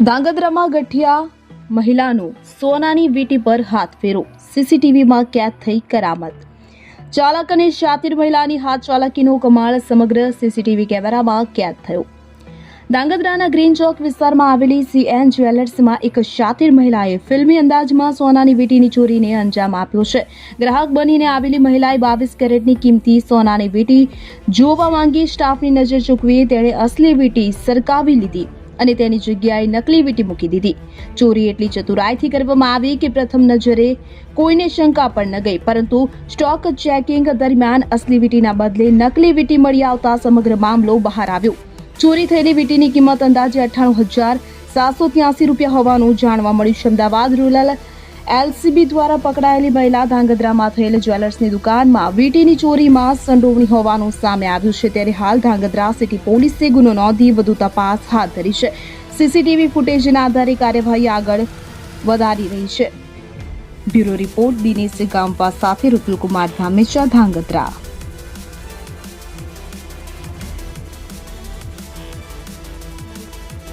ધાંગધ્રામાં ગઠિયા મહિલાનું સોનાની વીંટી પર હાથ ફેરો, સીસીટીવીમાં કેદ થઈ કરામત। ચાલક અને શાતીર મહિલાની હાથ ચાલાકીનો કમાલ સમગ્ર સીસીટીવી કેમેરામાં કેદ થયો। ધાંગધ્રાના ગ્રીન ચોક વિસ્તારમાં આવેલી CN જ્વેલર્સમાં એક શાતીર મહિલાએ ફિલ્મી અંદાજમાં સોનાની વીંટીની ચોરીને અંજામ આપ્યો છે। ગ્રાહક બનીને આવેલી મહિલાએ 22 કેરેટની કિંમતી સોનાની વીંટી જોવા માંગી સ્ટાફની નજર ચૂકવી તેણે અસલી વીંટી સરકાવી લીધી અને તેની જગ્યાએ નકલી વીંટી મૂકી દીધી। ચોરી એટલી ચતુરાઈથી કરવામાં આવી કે પ્રથમ નજરે કોઈને શંકા પણ ન ગઈ, પરંતુ સ્ટોક ચેકિંગ દરમિયાન અસલી વીંટીના બદલે નકલી વીંટી મળી આવતા સમગ્ર મામલો બહાર આવ્યો। ચોરી થયેલી વીંટીની કિંમત અંદાજે 98,783 રૂપિયા હોવાનું જાણવા મળ્યું છે। અમદાવાદ રૂરલ LCB દ્વારા પકડાયેલી મહિલા ધાંગધ્રામાં થયેલ જ્વેલર્સની દુકાનમાં વીંટીની ચોરીમાં સંડોવણી હોવાનું સામે આવ્યું છે। ત્યારે હાલ ધાંગધ્રા સિટી પોલીસે ગુનો નોંધી વધુ તપાસ હાથ ધરી છે। સીસીટીવી ફૂટેજના આધારે કાર્યવાહી આગળ વધારી રહી છે। બ્યુરો રિપોર્ટ દિનેશ ગામવા સાથે ઋતુલ કુમાર ધામેચા, ધાંગધ્રા।